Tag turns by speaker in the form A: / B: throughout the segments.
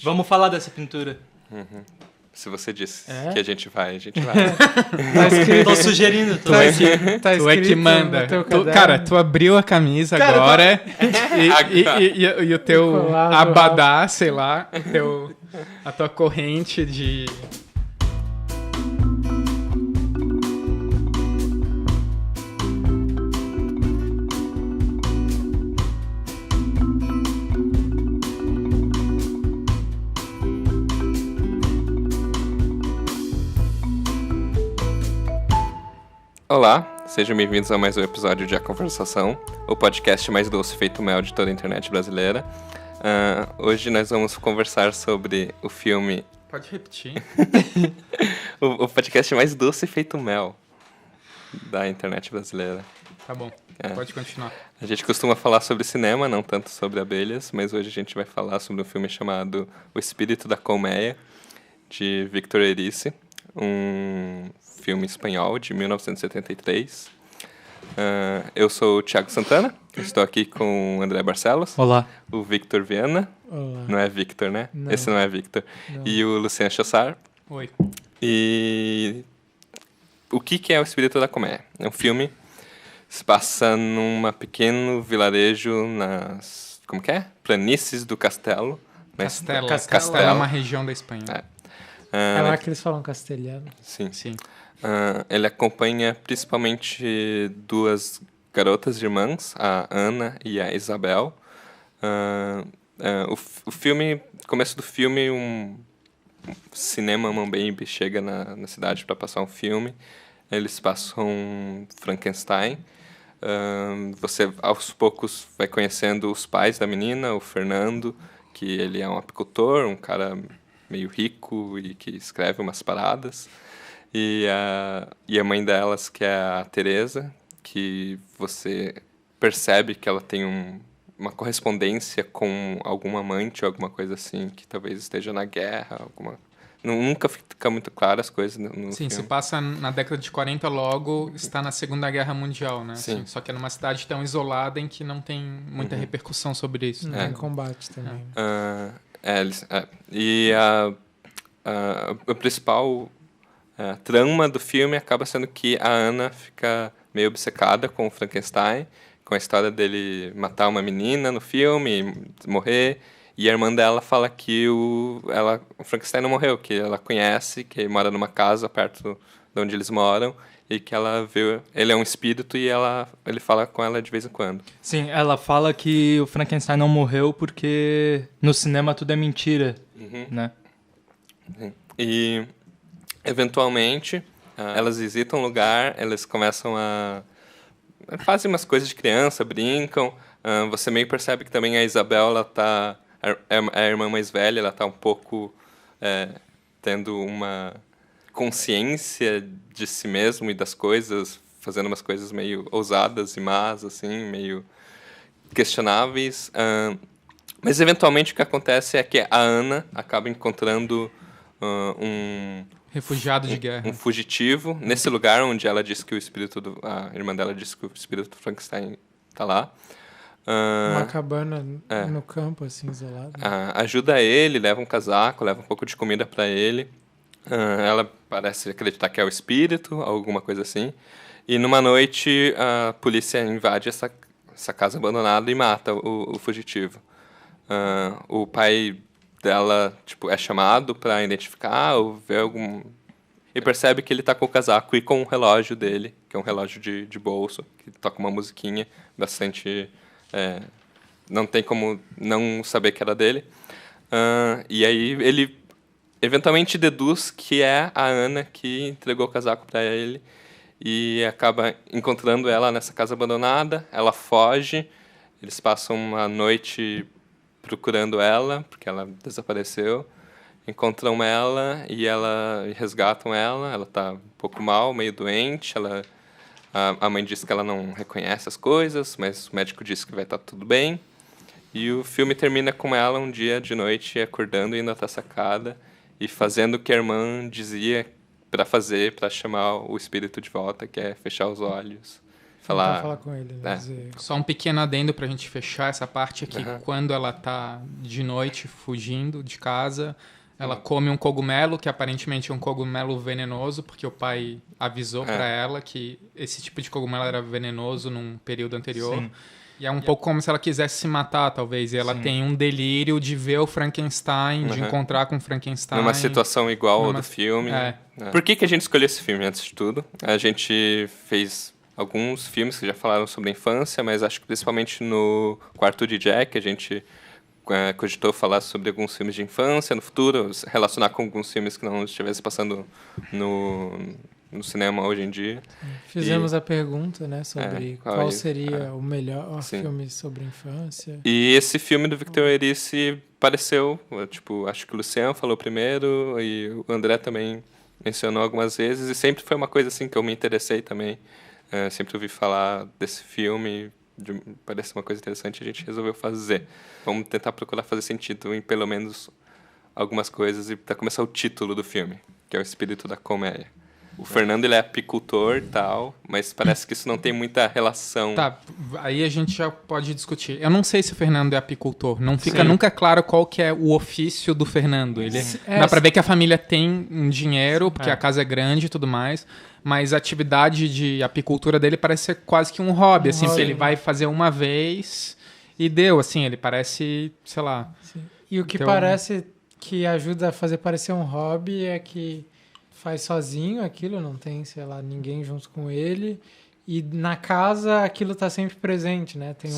A: Vamos falar dessa pintura.
B: Se você disse que a gente vai.
C: Tá escrito.
A: Tô sugerindo.
C: Tu é que manda. Cara, tu abriu a camisa agora e o teu abadá, sei lá, a tua corrente de...
B: Olá, sejam bem-vindos a mais um episódio de A Conversação, o podcast mais doce feito mel de toda a internet brasileira. Hoje nós vamos conversar sobre o filme...
C: Pode repetir.
B: o podcast mais doce feito mel da internet brasileira.
C: Tá bom, pode continuar.
B: A gente costuma falar sobre cinema, não tanto sobre abelhas, mas hoje a gente vai falar sobre um filme chamado O Espírito da Colmeia, de Victor Erice, um filme espanhol de 1973. Eu sou o Thiago Santana, estou aqui com o André Barcelos.
A: Olá.
B: O Victor Viana.
C: Olá.
B: Não é Victor, né?
C: Não.
B: Esse não é Victor.
C: Não.
B: E o Luciano Chassar.
C: Oi.
B: E o que é O Espírito da Colmeia? É um filme que se passa num pequeno vilarejo nas... Como que é? Planícies do Castelo.
C: Castelo é uma região da Espanha.
D: É lá que eles falam castelhano.
B: Sim.
C: Sim.
B: Ele acompanha principalmente duas garotas irmãs, a Ana e a Isabel. O filme, começo do filme, um cinema Mambembe chega na cidade para passar um filme. Eles passam Frankenstein. Você, aos poucos, vai conhecendo os pais da menina, o Fernando, que ele é um apicultor, um cara meio rico e que escreve umas paradas. E a mãe delas, que é a Teresa, que você percebe que ela tem uma correspondência com algum amante ou alguma coisa assim, que talvez esteja na guerra, nunca fica muito claro as coisas no
C: Sim,
B: filme.
C: se passa na década de 40, logo está na Segunda Guerra Mundial, né?
B: Sim.
C: Só que é numa cidade tão isolada em que não tem muita repercussão sobre isso.
D: Não tem combate também.
B: E a principal trama do filme acaba sendo que a Ana fica meio obcecada com o Frankenstein, com a história dele matar uma menina no filme, morrer, e a irmã dela fala que o Frankenstein não morreu, que ela conhece, que ele mora numa casa perto de onde eles moram, e que ela vê, ele é um espírito e ele fala com ela de vez em quando.
A: Sim, ela fala que o Frankenstein não morreu porque no cinema tudo é mentira, né?
B: E, eventualmente, elas visitam um lugar, elas começam fazem umas coisas de criança, brincam. Você meio percebe que também a Isabel, ela tá... a irmã mais velha, ela tá um pouco tendo uma consciência de si mesmo e das coisas, fazendo umas coisas meio ousadas e más, assim, meio questionáveis. Mas, eventualmente, o que acontece é que a Ana acaba encontrando
C: Refugiado de guerra.
B: Um fugitivo, nesse lugar onde ela disse que a irmã dela disse que o espírito do Frankenstein está lá.
D: Uma cabana no campo, assim, isolada.
B: Ajuda ele, leva um casaco, leva um pouco de comida para ele. Ela parece acreditar que é o espírito, alguma coisa assim. E numa noite, a polícia invade essa casa abandonada e mata o fugitivo. O pai dela é chamado para identificar ou ver algum... E percebe que ele está com o casaco e com o relógio dele, que é um relógio de bolso, que toca uma musiquinha bastante... não tem como não saber que era dele. E aí ele eventualmente deduz que é a Ana que entregou o casaco para ele e acaba encontrando ela nessa casa abandonada. Ela foge, eles passam uma noite procurando ela, porque ela desapareceu. Encontram ela e resgatam ela. Ela está um pouco mal, meio doente. A mãe diz que ela não reconhece as coisas, mas o médico disse que vai estar tudo bem. E o filme termina com ela um dia de noite acordando, indo até a sacada e fazendo o que a irmã dizia para fazer, para chamar o espírito de volta, que é fechar os olhos, falar
D: com ele.
C: Só um pequeno adendo pra gente fechar essa parte aqui. Quando ela tá de noite fugindo de casa, ela come um cogumelo, que aparentemente é um cogumelo venenoso, porque o pai avisou pra ela que esse tipo de cogumelo era venenoso num período anterior. Sim. E é um pouco como se ela quisesse se matar, talvez. E ela tem um delírio de ver o Frankenstein, de encontrar com o Frankenstein.
B: Numa situação igual ao do filme. Por que a gente escolheu esse filme, antes de tudo? A gente fez alguns filmes que já falaram sobre a infância, mas acho que principalmente no Quarto de Jack, a gente cogitou falar sobre alguns filmes de infância no futuro, relacionar com alguns filmes que não estivessem passando no cinema hoje em dia.
D: Fizemos a pergunta, né, sobre qual seria o melhor filme sobre infância.
B: E esse filme do Victor Erice pareceu, tipo, acho que o Luciano falou primeiro e o André também mencionou algumas vezes, e sempre foi uma coisa assim que eu me interessei também. Sempre ouvi falar desse filme, parece uma coisa interessante, a gente resolveu fazer. Vamos tentar procurar fazer sentido em pelo menos algumas coisas, e para começar o título do filme, que é o espírito da comédia. O Fernando, ele é apicultor e tal, mas parece que isso não tem muita relação.
C: Tá, aí a gente já pode discutir. Eu não sei se o Fernando é apicultor. Não fica nunca claro qual que é o ofício do Fernando. Dá pra ver que a família tem um dinheiro, porque a casa é grande e tudo mais, mas a atividade de apicultura dele parece ser quase que um hobby. Assim, ele vai fazer uma vez e deu, assim, ele parece, sei lá...
D: Sim. E o que parece que ajuda a fazer parecer um hobby é que faz sozinho aquilo, não tem, sei lá, ninguém junto com ele. E na casa aquilo tá sempre presente, né? Tem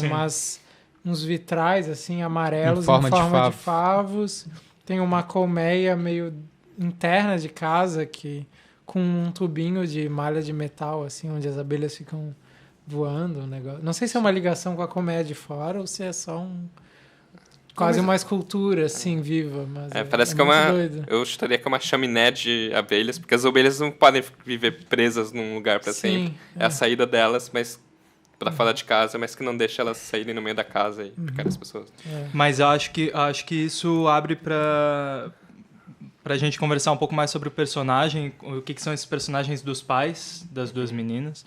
D: uns vitrais, assim, amarelos em forma de favos. Tem uma colmeia meio interna de casa com um tubinho de malha de metal, assim, onde as abelhas ficam voando. Um negócio. Não sei se é uma ligação com a colmeia de fora ou se é só quase uma escultura, assim, viva. Mas
B: parece que doido. Eu estaria com uma chaminé de abelhas, porque as abelhas não podem viver presas num lugar para sempre. É a saída delas, mas para fora de casa, mas que não deixa elas saírem no meio da casa e picar as pessoas.
A: Mas eu acho que isso abre pra gente conversar um pouco mais sobre o personagem, o que são esses personagens dos pais das duas meninas.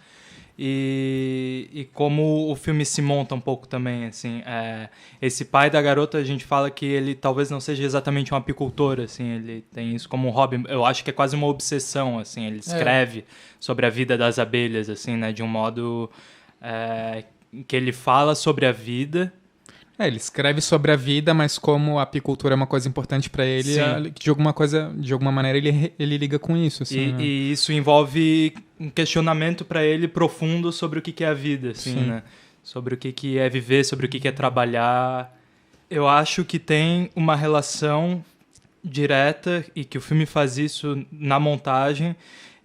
A: E como o filme se monta um pouco também, assim, esse pai da garota, a gente fala que ele talvez não seja exatamente um apicultor, assim, ele tem isso como um hobby, eu acho que é quase uma obsessão, assim, ele escreve sobre a vida das abelhas, assim, né, de um modo que ele fala sobre a vida.
C: Ele escreve sobre a vida, mas como a apicultura é uma coisa importante para ele, de alguma maneira ele liga com isso. Assim,
A: e isso envolve um questionamento para ele profundo sobre o que é a vida, assim, né? Sobre o que é viver, sobre o que é trabalhar. Eu acho que tem uma relação direta, e que o filme faz isso na montagem,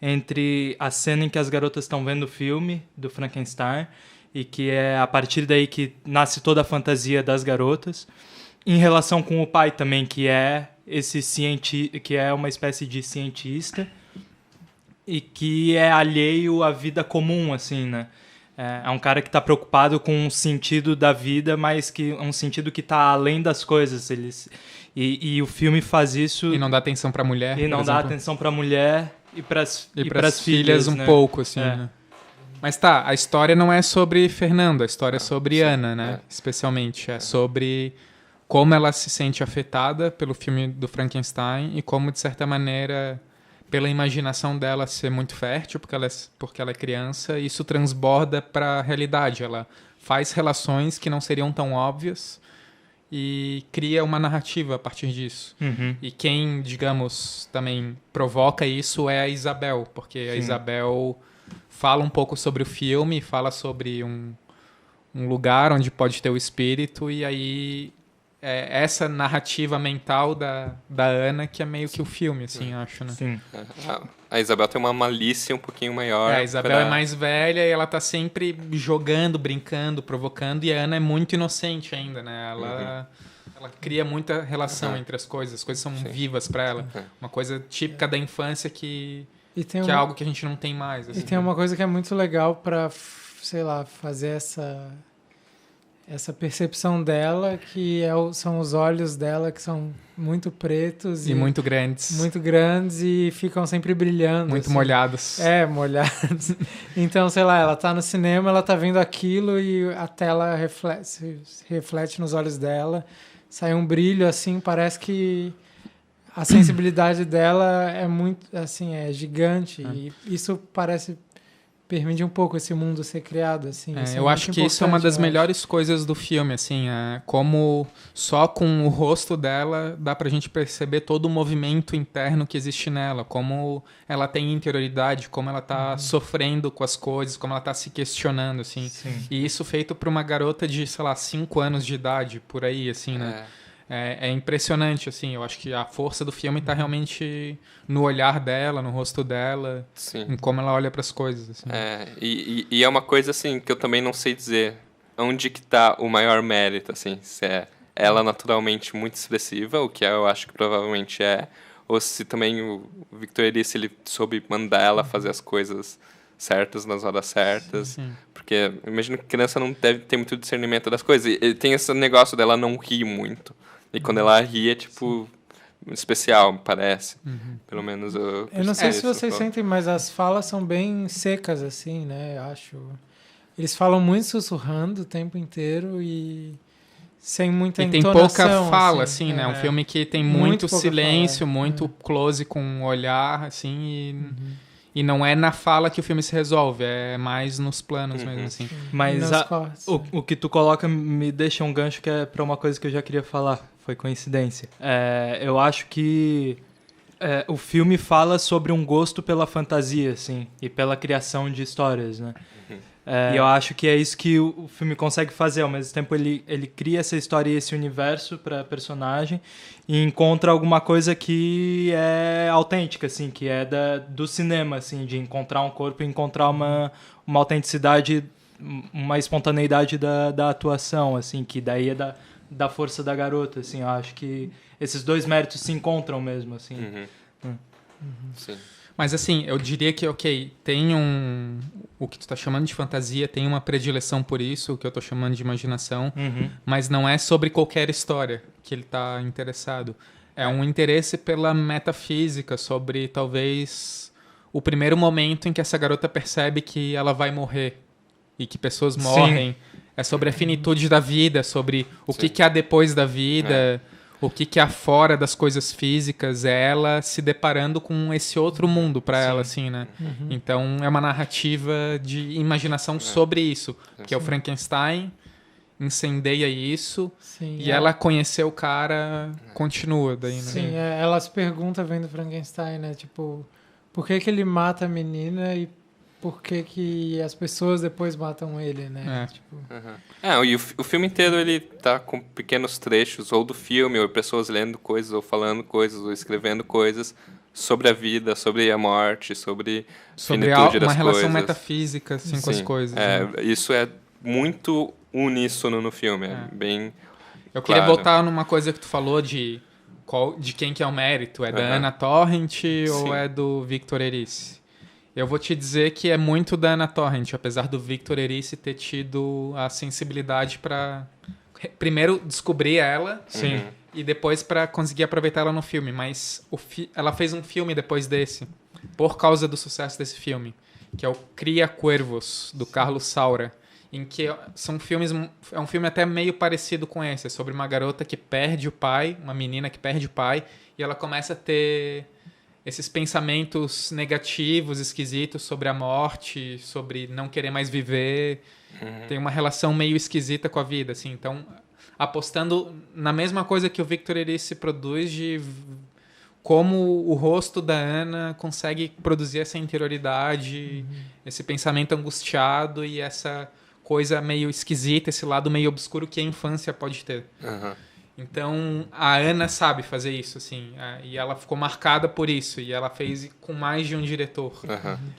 A: entre a cena em que as garotas estão vendo o filme do Frankenstein, e que é a partir daí que nasce toda a fantasia das garotas, em relação com o pai também, que é que é uma espécie de cientista e que é alheio à vida comum, assim, né? É um cara que está preocupado com o sentido da vida, mas que é um sentido que está além das coisas. E o filme faz isso...
C: E não dá atenção para a mulher,
A: E não dá atenção para a mulher e para as filhas,
C: um pouco, assim, né? Mas a história não é sobre Fernando, a história é sobre Ana, né? Especialmente. É sobre como ela se sente afetada pelo filme do Frankenstein e como, de certa maneira, pela imaginação dela ser muito fértil, porque ela é criança, isso transborda para a realidade. Ela faz relações que não seriam tão óbvias e cria uma narrativa a partir disso. E quem, digamos, também provoca isso é a Isabel, porque a Isabel fala um pouco sobre o filme, fala sobre um lugar onde pode ter o espírito, e aí essa narrativa mental da Ana que é meio que o filme, assim, acho, né?
A: Sim.
B: A Isabel tem uma malícia um pouquinho maior.
C: A Isabel é mais velha e ela tá sempre jogando, brincando, provocando, e a Ana é muito inocente ainda, né? Ela cria muita relação entre as coisas são vivas para ela. Uma coisa típica da infância que é algo que a gente não tem mais. Assim.
D: E tem uma coisa que é muito legal para, sei lá, fazer essa percepção dela, que são os olhos dela que são muito pretos
C: E muito grandes.
D: muito grandes e ficam sempre brilhando.
C: Muito
D: assim.
C: molhados.
D: Molhados. Então, sei lá, ela tá no cinema, ela tá vendo aquilo e a tela reflete nos olhos dela. Sai um brilho, assim, parece que a sensibilidade dela é muito, assim, é gigante. E isso permite um pouco esse mundo ser criado, assim. Isso
C: eu acho que isso é uma das melhores coisas do filme, assim, como só com o rosto dela dá pra gente perceber todo o movimento interno que existe nela, como ela tem interioridade, como ela tá sofrendo com as coisas, como ela tá se questionando, assim.
A: Sim.
C: E isso feito por uma garota de, sei lá, 5 anos de idade, por aí, assim, né? É impressionante, assim. Eu acho que a força do filme tá realmente no olhar dela, no rosto dela,
B: Sim.
C: em como ela olha para as coisas. Assim.
B: E é uma coisa, assim, que eu também não sei dizer onde que tá o maior mérito, assim. Se é ela naturalmente muito expressiva, o que eu acho que provavelmente é, ou se também o Victor Erice, ele soube mandar ela fazer as coisas certas nas horas certas.
C: Sim.
B: Porque eu imagino que criança não deve ter muito discernimento das coisas. E tem esse negócio dela não rir muito. E quando ela ri é, tipo, especial, parece. Pelo menos eu
D: não sei se
B: isso,
D: vocês sentem, mas as falas são bem secas, assim, né? Eu acho. Eles falam muito sussurrando o tempo inteiro e sem muita entonação.
C: E tem pouca fala, assim, né? Um filme que tem muito silêncio,
D: fala,
C: muito close com o olhar, assim, e não é na fala que o filme se resolve, é mais nos planos mesmo, assim.
A: Mas o que tu coloca me deixa um gancho que é pra uma coisa que eu já queria falar. Foi coincidência. Eu acho que o filme fala sobre um gosto pela fantasia, assim, e pela criação de histórias, né? E eu acho que é isso que o filme consegue fazer. Ao mesmo tempo, ele cria essa história e esse universo para personagem e encontra alguma coisa que é autêntica, assim, que é do cinema, assim, de encontrar um corpo e encontrar uma autenticidade, uma espontaneidade da atuação, assim, que daí é da força da garota, assim. Eu acho que esses dois méritos se encontram mesmo, assim.
B: Sim.
C: Mas assim, eu diria que, tem o que tu tá chamando de fantasia, tem uma predileção por isso, o que eu tô chamando de imaginação, mas não é sobre qualquer história que ele tá interessado. É um interesse pela metafísica, sobre talvez o primeiro momento em que essa garota percebe que ela vai morrer e que pessoas morrem. É sobre a finitude da vida, sobre o que há depois da vida... O que há fora das coisas físicas é ela se deparando com esse outro mundo para ela, assim, né? Então, é uma narrativa de imaginação sobre isso. Que é o Frankenstein, incendeia isso, e ela conhecer o cara, continua daí, né?
D: Sim, ela se pergunta vendo Frankenstein, né? Tipo, por que ele mata a menina e por que as pessoas depois matam ele, né? Tipo...
B: E o filme inteiro ele tá com pequenos trechos, ou do filme, ou pessoas lendo coisas, ou falando coisas, ou escrevendo coisas sobre a vida, sobre a morte, sobre finitude das
C: uma relação
B: coisas.
C: Metafísica, assim, com as coisas. Né?
B: Isso é muito uníssono no filme, bem
C: Eu queria voltar numa coisa que tu falou de quem que é o mérito, da Anna Torrent ou é do Victor Erice? Eu vou te dizer que é muito da Anna Torrent, apesar do Victor Erice ter tido a sensibilidade para primeiro descobrir ela e depois para conseguir aproveitar ela no filme. Mas ela fez um filme depois desse, por causa do sucesso desse filme, que é o Cria Cuervos, do Carlos Saura, em que são filmes... É um filme até meio parecido com esse, é sobre uma garota que perde o pai, uma menina que perde o pai, e ela começa a ter... esses pensamentos negativos, esquisitos sobre a morte, sobre não querer mais viver. Tem uma relação meio esquisita com a vida, assim. Então, apostando na mesma coisa que o Victor Erice produz, de como o rosto da Anna consegue produzir essa interioridade, esse pensamento angustiado e essa coisa meio esquisita, esse lado meio obscuro que a infância pode ter. Então, a Anna sabe fazer isso, assim, e ela ficou marcada por isso, e ela fez com mais de um diretor.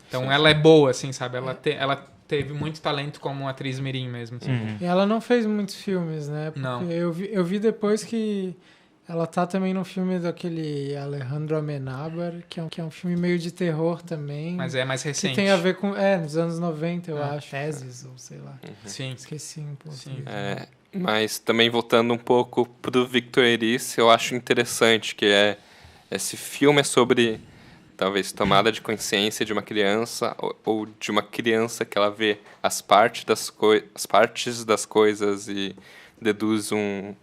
C: Então, ela é boa, assim, sabe? Ela teve muito talento como atriz mirim mesmo. Assim.
D: E ela não fez muitos filmes, né? Porque
C: não.
D: Eu vi depois que ela tá também no filme daquele Alejandro Amenábar, que é um filme meio de terror também.
C: Mas é mais recente.
D: Que tem a ver com... nos anos 90, eu acho. Teses, ou sei lá.
C: Sim.
D: Esqueci um pouco.
C: Sim.
B: Mas também voltando um pouco pro Victor Erice, eu acho interessante que esse filme é sobre talvez tomada de consciência de uma criança ou de uma criança que ela vê as partes das coisas e deduz o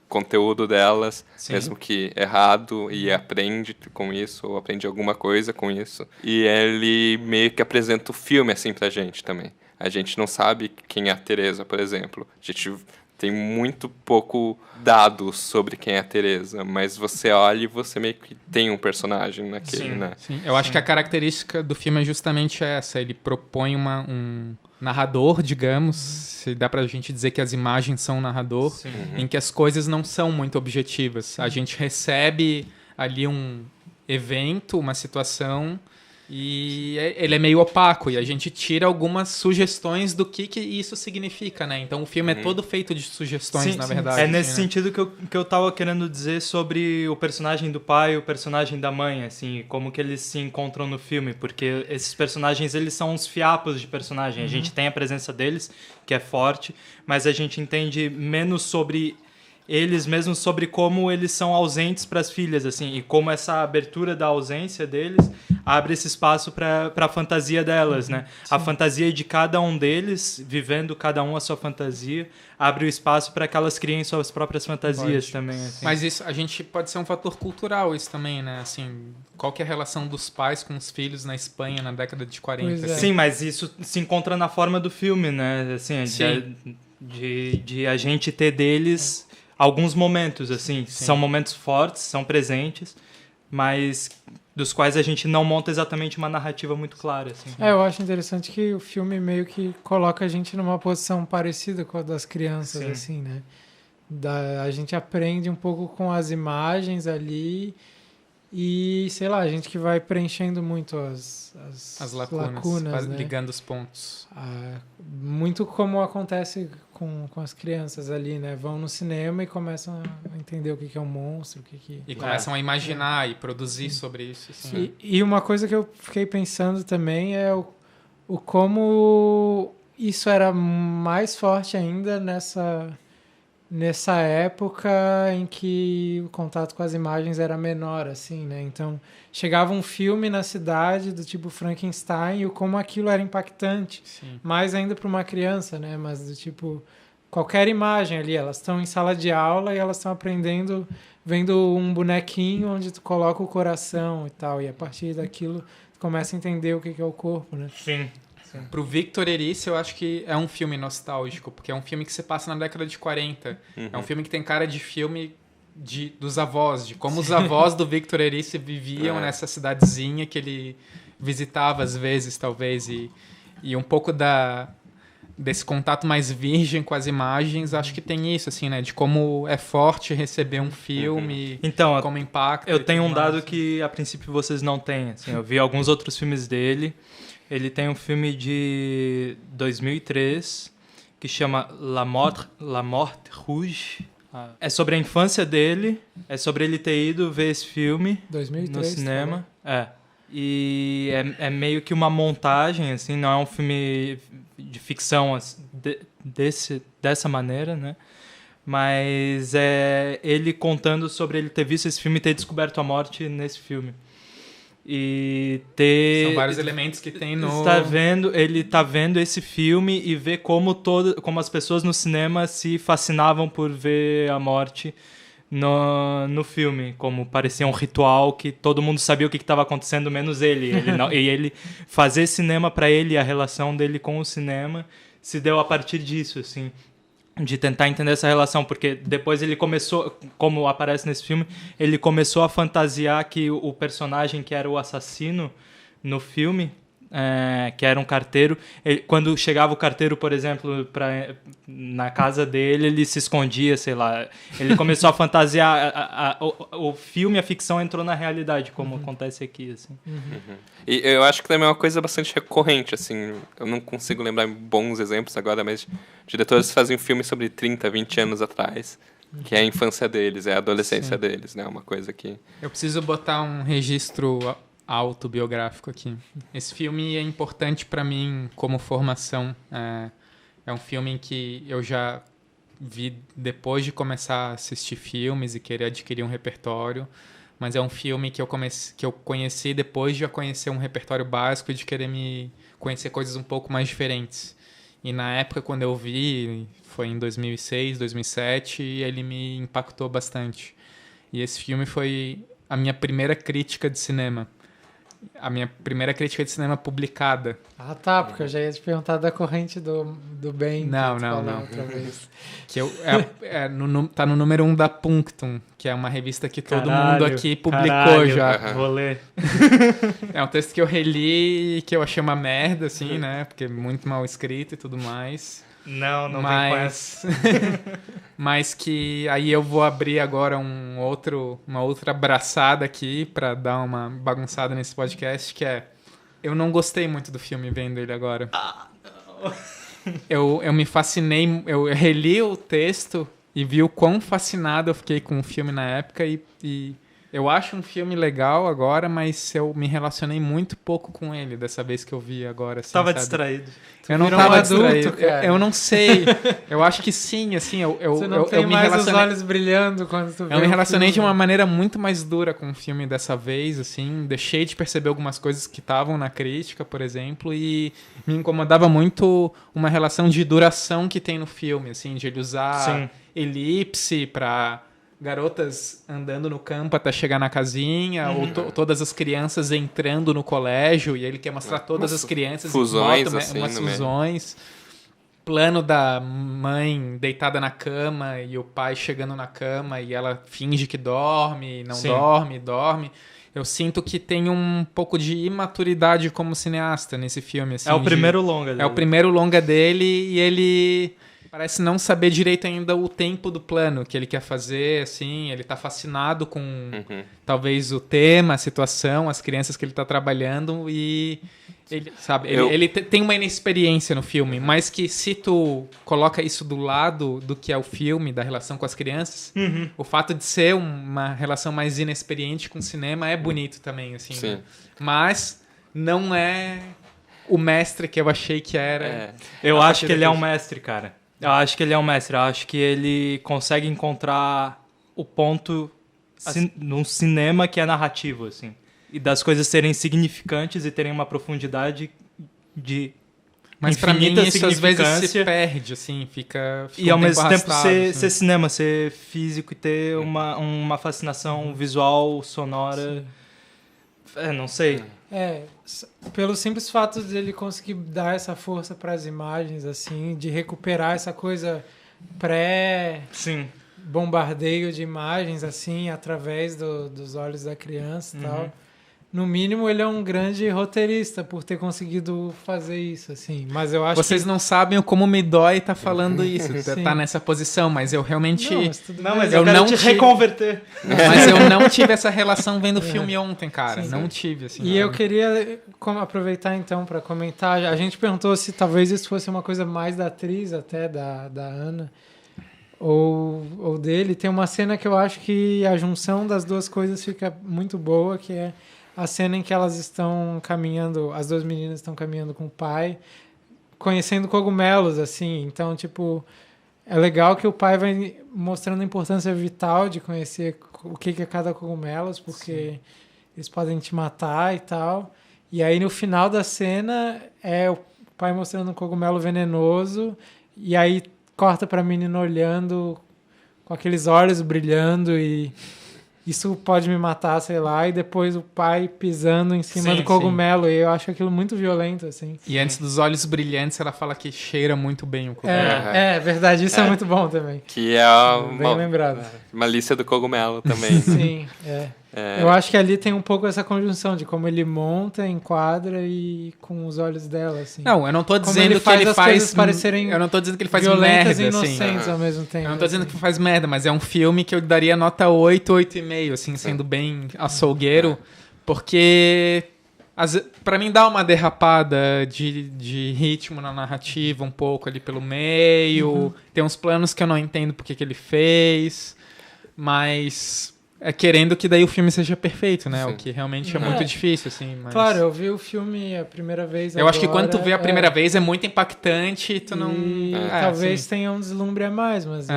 B: conteúdo delas,
C: Sim.
B: mesmo que errado, e aprende com isso, ou aprende alguma coisa com isso. E ele meio que apresenta o filme assim pra gente também. A gente não sabe quem é a Teresa, por exemplo. A gente tem muito pouco dados sobre quem é a Teresa, mas você olha e você meio que tem um personagem naquele, né?
C: Sim. Eu acho que a característica do filme é justamente essa. Ele propõe um narrador, digamos, se dá pra gente dizer que as imagens são um narrador, em que as coisas não são muito objetivas. A gente recebe ali um evento, uma situação, e ele é meio opaco, e a gente tira algumas sugestões do que isso significa, né? Então o filme é todo feito de sugestões, na verdade.
A: É nesse
C: assim, né?
A: sentido que eu tava querendo dizer sobre o personagem do pai e o personagem da mãe, assim, como que eles se encontram no filme, porque esses personagens, eles são uns fiapos de personagem. A gente tem a presença deles, que é forte, mas a gente entende menos sobre eles mesmos, sobre como eles são ausentes para as filhas, assim, e como essa abertura da ausência deles abre esse espaço para a fantasia delas, né? Sim. A fantasia de cada um deles, vivendo cada um a sua fantasia, abre o espaço para que elas criem suas próprias fantasias também. Assim.
C: Mas isso, a gente pode ser um fator cultural isso também, né? Assim, qual que é a relação dos pais com os filhos na Espanha na década de 40?
D: Pois é.
A: Sim, mas isso se encontra na forma do filme, né? Assim, de a gente ter deles alguns momentos, assim.
C: Sim.
A: São momentos fortes, são presentes, mas dos quais a gente não monta exatamente uma narrativa muito clara, assim.
D: Eu acho interessante que o filme meio que coloca a gente numa posição parecida com a das crianças,
A: Sim.
D: assim, né? A gente aprende um pouco com as imagens ali e, sei lá, a gente que vai preenchendo muito as lacunas, né?
C: Ligando os pontos.
D: Muito como acontece com as crianças ali, né? Vão no cinema e começam a entender o que é um monstro,
C: E começam a imaginar e produzir sobre isso. Assim.
D: E uma coisa que eu fiquei pensando também é o como isso era mais forte ainda nessa época em que o contato com as imagens era menor, assim, né? Então, chegava um filme na cidade do tipo Frankenstein e como aquilo era impactante.
C: Sim.
D: Mais ainda para uma criança, né? Mas do tipo, qualquer imagem ali, elas estão em sala de aula e elas estão aprendendo, vendo um bonequinho onde tu coloca o coração e tal. E a partir daquilo, tu começa a entender o que é o corpo, né?
A: Sim.
C: Pro Victor Erice, eu acho que é um filme nostálgico, porque é um filme que se passa na década de 40. É um filme que tem cara de filme dos avós, de como os avós do Victor Erice viviam nessa cidadezinha que ele visitava às vezes, talvez, e um pouco desse contato mais virgem com as imagens, acho que tem isso, assim, né? De como é forte receber um filme,
A: então,
C: como impacta.
A: Eu tenho um dado que, a princípio, vocês não têm. Assim, eu vi alguns outros filmes dele. Ele tem um filme de 2003 que chama La Morte Rouge. É sobre a infância dele, é sobre ele ter ido ver esse filme
D: 2003,
A: no cinema. E é meio que uma montagem, assim, não é um filme de ficção assim, dessa maneira, né? Mas é ele contando sobre ele ter visto esse filme e ter descoberto a morte nesse filme. E
C: São vários elementos que tem no...
A: Ele tá vendo esse filme e vê como as pessoas no cinema se fascinavam por ver a morte no filme, como parecia um ritual que todo mundo sabia o que estava acontecendo, menos ele. E ele fazer cinema para ele, a relação dele com o cinema se deu a partir disso, assim, de tentar entender essa relação, porque depois ele começou, como aparece nesse filme, ele começou a fantasiar que o personagem que era o assassino no filme, que era um carteiro, quando chegava o carteiro, por exemplo, na casa dele, ele se escondia, sei lá. Ele começou a fantasiar, o filme, a ficção entrou na realidade, como acontece aqui, assim.
B: E eu acho que também é uma coisa bastante recorrente, assim, eu não consigo lembrar bons exemplos agora, mas diretores fazem um filme sobre 30, 20 anos atrás, que é a infância deles, é a adolescência deles, né? Uma coisa que...
C: Eu preciso botar um registro autobiográfico aqui. Esse filme é importante para mim como formação. É um filme em que eu já vi depois de começar a assistir filmes e querer adquirir um repertório, mas é um filme que eu conheci depois de já conhecer um repertório básico e de querer me conhecer coisas um pouco mais diferentes. E na época, quando eu vi, foi em 2006, 2007, e ele me impactou bastante. E esse filme foi a minha primeira crítica de cinema. A minha primeira crítica de cinema publicada.
D: Ah, tá, porque eu já ia te perguntar da corrente do bem.
C: Não.
D: Outra vez.
C: Que tá no número 1 da Punctum, que é uma revista que todo mundo aqui publicou já.
A: Vou ler.
C: É um texto que eu reli e que eu achei uma merda, assim, né? Porque é muito mal escrito e tudo mais.
A: Não vem com essa.
C: Mas que aí eu vou abrir agora uma outra abraçada aqui pra dar uma bagunçada nesse podcast, que é... Eu não gostei muito do filme vendo ele agora. Eu me fascinei, eu reli o texto e vi o quão fascinado eu fiquei com o filme na época e eu acho um filme legal agora, mas eu me relacionei muito pouco com ele dessa vez que eu vi agora. Assim,
A: tava
C: sabe?
A: distraído.
C: Eu não tava distraído. Eu não sei. Eu acho que sim, assim,
D: Você não tem mais os olhos brilhando quando tu vê.
C: Eu me relacionei de uma maneira muito mais dura com o filme dessa vez, assim. Deixei de perceber algumas coisas que estavam na crítica, por exemplo, e me incomodava muito uma relação de duração que tem no filme, assim, de ele usar elipse pra garotas andando no campo até chegar na casinha, ou todas as crianças entrando no colégio, e ele quer mostrar todas as crianças
B: fusões,
C: em
B: assim,
C: umas fusões. Plano da mãe deitada na cama e o pai chegando na cama e ela finge que dorme, não dorme. Eu sinto que tem um pouco de imaturidade como cineasta nesse filme. Assim,
A: é o primeiro longa dele.
C: É o primeiro longa dele e ele parece não saber direito ainda o tempo do plano que ele quer fazer, assim, ele tá fascinado com talvez o tema, a situação, as crianças que ele tá trabalhando e ele, sabe, ele tem uma inexperiência no filme, mas que se tu coloca isso do lado do que é o filme, da relação com as crianças, o fato de ser uma relação mais inexperiente com o cinema é bonito também, assim, né? Mas não é o mestre que eu achei que era.
A: Eu acho que ele é um mestre, cara. Eu acho que ele é um mestre. Eu acho que ele consegue encontrar o ponto num cinema que é narrativo, assim. E das coisas serem significantes e terem uma profundidade de
C: mas pra mim
A: infinita
C: isso às vezes se
A: significância.
C: Perde, assim, fica
A: E ao
C: um
A: mesmo tempo
C: arrastado,
A: ser
C: assim.
A: cinema, ser físico e ter uma fascinação visual, sonora. Não sei.
D: Pelo simples fato de ele conseguir dar essa força para as imagens, assim, de recuperar essa coisa pré-bombardeio de imagens, assim, através dos olhos da criança e tal. No mínimo, ele é um grande roteirista por ter conseguido fazer isso, assim. Mas eu acho
C: Vocês não sabem como me dói tá falando isso,
D: Sim.
C: tá nessa posição, mas eu realmente...
A: Mas
C: eu
A: eu quero
C: não
A: te
C: tive-
A: reconverter.
C: Mas eu não tive essa relação vendo o filme ontem, cara.
D: Sim.
C: Não tive, assim.
D: E eu queria aproveitar então para comentar. A gente perguntou se talvez isso fosse uma coisa mais da atriz, até da Ana, ou dele. Tem uma cena que eu acho que a junção das duas coisas fica muito boa, que é a cena em que elas estão caminhando, as duas meninas estão caminhando com o pai, conhecendo cogumelos, assim. Então, tipo, é legal que o pai vai mostrando a importância vital de conhecer o que é cada cogumelo, porque eles podem te matar e tal. E aí, no final da cena, é o pai mostrando um cogumelo venenoso, e aí corta pra menina olhando com aqueles olhos brilhando e isso pode me matar, sei lá, e depois o pai pisando em cima do cogumelo, e eu acho aquilo muito violento, assim.
C: E antes dos olhos brilhantes, ela fala que cheira muito bem o cogumelo.
D: É verdade, isso é muito bom também.
B: Que é
D: Bem lembrado.
B: malícia do cogumelo também.
D: Sim, Eu acho que ali tem um pouco essa conjunção de como ele monta, enquadra e com os olhos dela, assim.
C: Não, eu não tô
D: Como
C: dizendo
D: ele
C: que
D: faz
C: ele
D: as
C: faz...
D: coisas parecerem
C: eu não tô dizendo que ele faz
D: violentas
C: merda,
D: e
C: assim.
D: inocentes ao mesmo tempo.
C: Eu não tô dizendo que faz merda, mas é um filme que eu daria nota 8, 8,5, assim, sendo bem açougueiro, porque pra mim dá uma derrapada de ritmo na narrativa um pouco ali pelo meio, tem uns planos que eu não entendo porque que ele fez, mas querendo que daí o filme seja perfeito, né?
B: Sim.
C: O que realmente é muito difícil, assim. Mas...
D: Claro, eu vi o filme a primeira vez
C: Eu acho que quando tu
D: agora,
C: vê a primeira vez é muito impactante e tu não...
D: E talvez tenha um deslumbre a mais, mas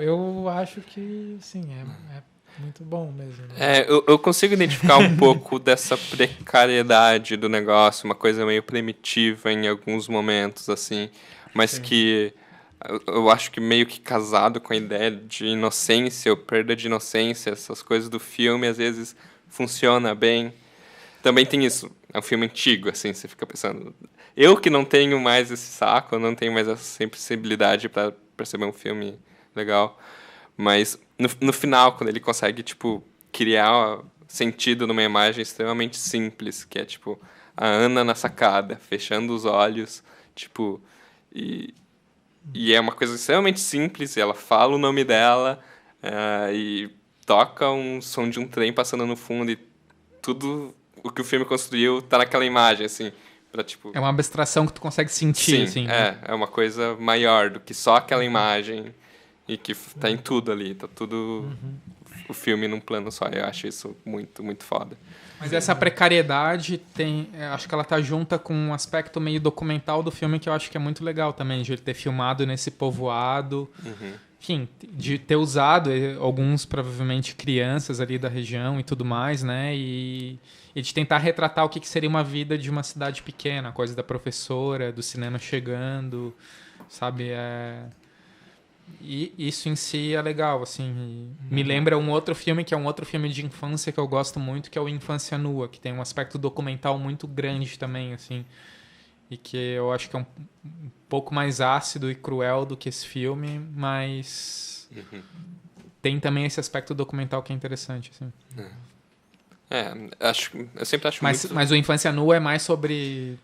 D: eu acho que, sim, é muito bom mesmo. Né?
B: Eu consigo identificar um pouco dessa precariedade do negócio, uma coisa meio primitiva em alguns momentos, assim, mas que eu acho que meio que casado com a ideia de inocência ou perda de inocência, essas coisas do filme, às vezes funciona bem. Também tem isso, é um filme antigo, assim, você fica pensando... Eu que não tenho mais esse saco, eu não tenho mais essa sensibilidade para perceber um filme legal, mas no final, quando ele consegue, tipo, criar sentido numa imagem extremamente simples, que é, tipo, a Ana na sacada, fechando os olhos, tipo, e é uma coisa extremamente simples, e ela fala o nome dela, e toca um som de um trem passando no fundo, e tudo o que o filme construiu tá naquela imagem, assim, pra, tipo...
C: É uma abstração que tu consegue sentir,
B: Sim,
C: assim. Né?
B: É uma coisa maior do que só aquela imagem... E que tá em tudo ali, tá tudo o filme num plano só. Eu acho isso muito, muito foda.
C: Mas essa precariedade acho que ela tá junta com um aspecto meio documental do filme que eu acho que é muito legal também, de ele ter filmado nesse povoado. Enfim, de ter usado alguns, provavelmente, crianças ali da região e tudo mais, né? E de tentar retratar o que seria uma vida de uma cidade pequena, a coisa da professora, do cinema chegando, sabe? E isso em si é legal, assim. Me lembra um outro filme, que é um outro filme de infância que eu gosto muito, que é o Infância Nua, que tem um aspecto documental muito grande também, assim. E que eu acho que é um pouco mais ácido e cruel do que esse filme, mas tem também esse aspecto documental que é interessante, assim.
B: Eu sempre acho muito...
C: Mas o Infância Nua é mais sobre...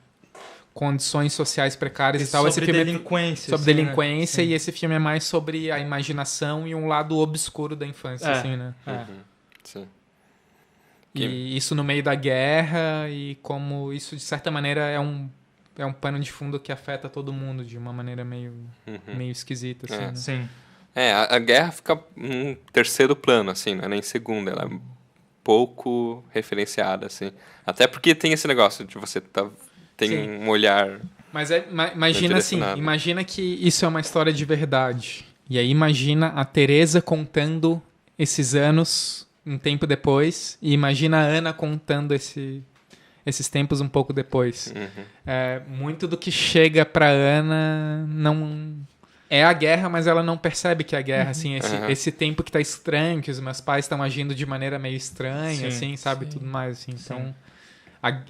C: condições sociais precárias e tal.
A: Sobre
C: esse filme
A: delinquência.
C: Sobre delinquência,
A: né?
C: e esse filme é mais sobre a imaginação e um lado obscuro da infância, assim, né?
B: Sim.
C: E isso no meio da guerra, e como isso, de certa maneira, é um pano de fundo que afeta todo mundo de uma maneira meio esquisita, assim, né?
A: Sim.
B: A guerra fica em terceiro plano, assim, não é nem segundo, ela é pouco referenciada, assim. Até porque tem esse negócio de você tem um olhar...
C: Mas imagina assim, imagina que isso é uma história de verdade. E aí imagina a Teresa contando esses anos um tempo depois, e imagina a Ana contando esses tempos um pouco depois. Muito do que chega pra Ana não... É a guerra, mas ela não percebe que é a guerra, assim, esse tempo que tá estranho, que os meus pais estão agindo de maneira meio estranha, assim, sabe, tudo mais, assim. Então,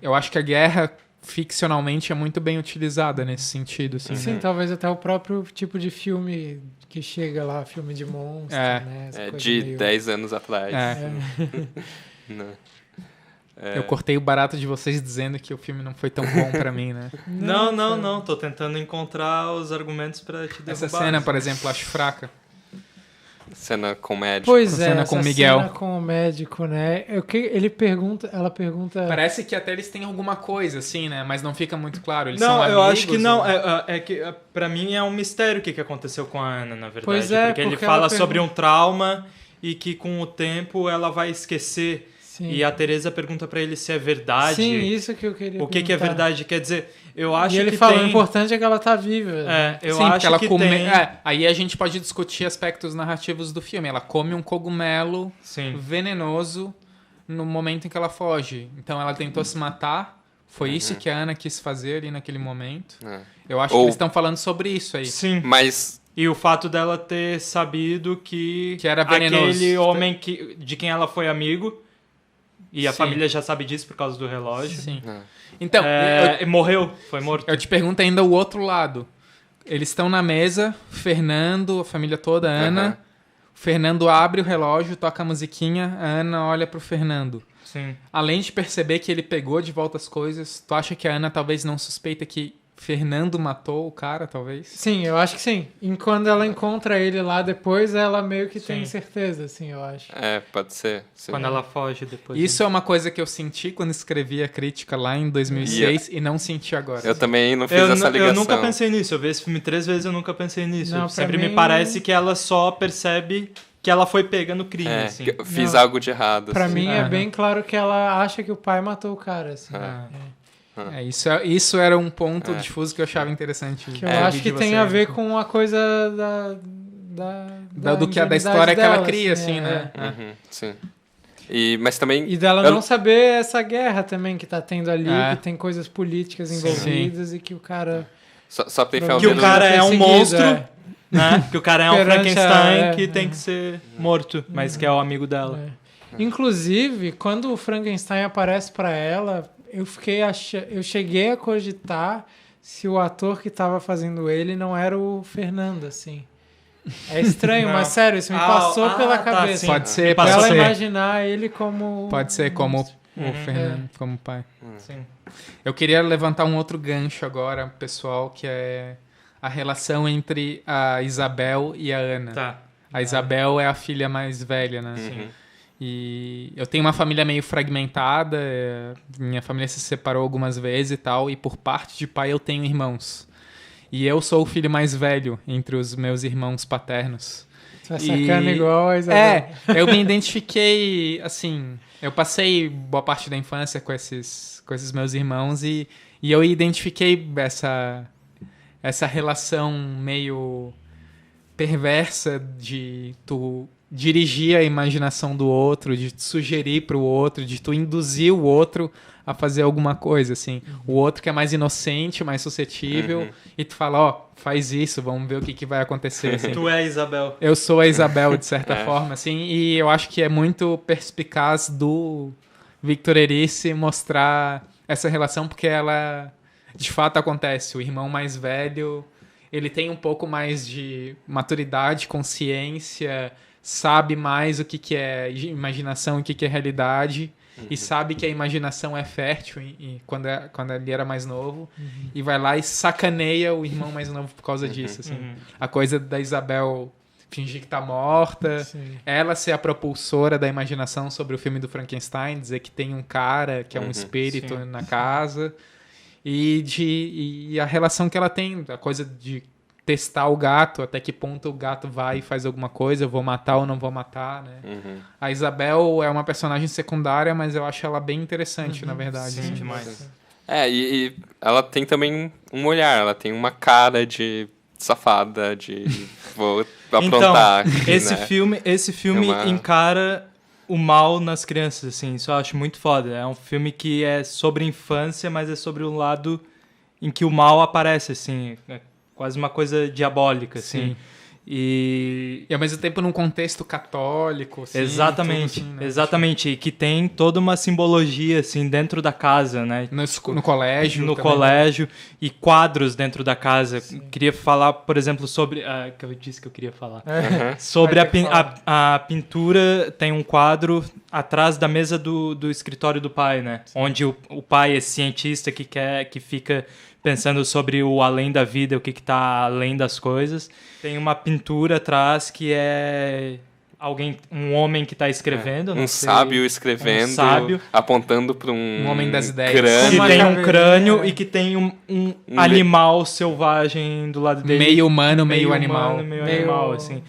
C: eu acho que a guerra... ficcionalmente é muito bem utilizada nesse sentido, assim.
D: Sim, talvez até o próprio tipo de filme que chega lá, filme de monstro, né?
B: De meio... 10 anos atrás.
C: Eu cortei o barato de vocês dizendo que o filme não foi tão bom pra mim, né?
A: Não. Tô tentando encontrar os argumentos pra te derrubar.
C: Essa cena, por exemplo, acho fraca.
B: Cena com o médico.
D: Pois
C: cena com o Miguel.
D: Cena com o médico, né? Ela pergunta...
C: Parece que até eles têm alguma coisa, assim, né? Mas não fica muito claro. Eles
A: não,
C: são amigos,
A: eu acho que não.
C: Ou...
A: É que pra mim é um mistério o que aconteceu com a Ana, na verdade.
D: Pois
A: porque ele fala sobre um trauma e que com o tempo ela vai esquecer. Sim. E a Teresa pergunta pra ele se é verdade.
D: Sim, isso que eu queria
A: O que é verdade? Quer dizer, eu acho que
D: ele fala, o importante é que ela tá viva.
C: Eu acho que ela come... aí a gente pode discutir aspectos narrativos do filme. Ela come um cogumelo venenoso no momento em que ela foge. Então ela tentou se matar. Foi isso que a Ana quis fazer ali naquele momento. Eu acho que eles estão falando sobre isso aí.
A: Sim.
B: Mas...
A: E o fato dela ter sabido que
C: era venenoso.
A: Aquele homem de quem ela foi amigo... E a família já sabe disso por causa do relógio.
C: Sim. Então,
A: morreu, foi morto.
C: Eu te pergunto ainda o outro lado. Eles estão na mesa, Fernando, a família toda, a Ana. O Fernando abre o relógio, toca a musiquinha, a Ana olha pro Fernando.
A: Sim.
C: Além de perceber que ele pegou de volta as coisas, tu acha que a Ana talvez não suspeita que Fernando matou o cara, talvez?
D: Sim, eu acho que sim. E quando ela encontra ele lá depois, ela meio que tem certeza, assim, eu acho.
B: Pode ser. Sim.
A: Quando ela foge depois.
C: Isso é uma coisa que eu senti quando escrevi a crítica lá em 2006 e não senti agora.
B: Eu também não fiz essa ligação.
A: Eu nunca pensei nisso. Eu vi esse filme 3 vezes, eu nunca pensei nisso.
D: Não,
A: Sempre
D: mim...
A: me parece que ela só percebe que ela foi pega no crime, assim.
B: que eu fiz
D: Não.
B: algo de errado.
D: Pra
B: assim.
D: mim é
C: Aham.
D: bem claro que ela acha que o pai matou o cara, assim.
C: Isso era um ponto difuso que eu achava interessante.
D: Que eu
C: ouvir
D: acho
C: de
D: que tem
C: você.
D: a ver com a coisa da
C: história que ela
D: dela,
C: cria,
D: assim,
C: assim, né?
B: Uhum, sim. Mas também...
D: E dela
B: eu-
D: não saber essa guerra também que tá tendo ali,
C: É.
D: que tem coisas políticas envolvidas e que o cara...
B: Só pra enfiar o
A: Que o
B: dedo...
A: cara é um
D: perseguido,
A: monstro,
D: é.
A: né? Que o cara é um
D: Perante
A: Frankenstein
D: a-
A: que tem que ser morto, mas que é o amigo dela.
D: Inclusive, quando o Frankenstein aparece pra ela, eu cheguei a cogitar se o ator que tava fazendo ele não era o Fernando, assim. É estranho,
A: Não.
D: mas sério, isso me passou pela cabeça.
A: sim.
C: Pode ser,
D: Pra
C: pode
D: ela
C: ser.
D: imaginar ele como...
C: Pode ser como o Fernando, como pai.
A: Sim.
C: Eu queria levantar um outro gancho agora, pessoal, que é a relação entre a Isabel e a Ana.
A: Tá.
C: A Isabel é a filha mais velha, né?
B: Uhum.
C: E eu tenho uma família meio fragmentada, minha família se separou algumas vezes e tal, e por parte de pai eu tenho irmãos. E eu sou o filho mais velho entre os meus irmãos paternos.
D: Você é sacana igual a Isabel.
C: Eu me identifiquei, assim, eu passei boa parte da infância com esses meus irmãos e eu identifiquei essa relação meio perversa de tu dirigir a imaginação do outro, de tu sugerir pro outro, de tu induzir o outro a fazer alguma coisa, assim. O outro que é mais inocente, mais suscetível, e tu fala, ó, faz isso, vamos ver o que vai acontecer, assim.
A: Tu é Isabel.
C: Eu sou a Isabel, de certa forma, assim, e eu acho que é muito perspicaz do Victor Erice mostrar essa relação, porque ela, de fato, acontece. O irmão mais velho, ele tem um pouco mais de maturidade, consciência, sabe mais o que é imaginação e o que é realidade, e sabe que a imaginação é fértil quando ele era mais novo, e vai lá e sacaneia o irmão mais novo por causa disso, assim. A coisa da Isabel fingir que tá morta,
D: Sim.
C: ela ser a propulsora da imaginação sobre o filme do Frankenstein, dizer que tem um cara que é um espírito
A: sim.
C: na casa, e a relação que ela tem, a coisa de testar o gato, até que ponto o gato vai e faz alguma coisa, eu vou matar ou não vou matar, né? A Isabel é uma personagem secundária, mas eu acho ela bem interessante, na verdade.
A: Sim,
C: assim.
A: demais.
B: E ela tem também um olhar, ela tem uma cara de safada, de vou aprontar.
A: Então,
B: aqui,
A: esse filme
B: É uma-
A: encara o mal nas crianças, assim, isso eu acho muito foda. É um filme que é sobre infância, mas é sobre o lado em que o mal aparece, assim, é quase uma coisa diabólica, assim.
C: Sim.
A: E
C: E ao mesmo tempo num contexto católico, assim,
A: exatamente,
C: tudo assim, né?
A: exatamente, e que tem toda uma simbologia assim dentro da casa, né?
C: No colégio.
A: No
C: também.
A: colégio e quadros dentro da casa. Queria falar, por exemplo, sobre que eu disse que eu queria falar. Sobre
D: Vai ter que
A: a pintura, tem um quadro atrás da mesa do escritório do pai, né? Onde o pai é cientista que fica pensando sobre o além da vida, o que está além das coisas. Tem uma pintura atrás que é um homem que está escrevendo. não
B: Um
A: sei,
B: sábio escrevendo,
A: um sábio.
B: apontando para um
C: homem das ideias.
B: crânio.
A: Que
D: Uma
A: tem um
D: caveira,
A: crânio
D: né?
A: e que tem um animal selvagem do lado dele.
C: Meio humano, meio animal.
A: Humano, meio
D: Meio-
A: animal, assim.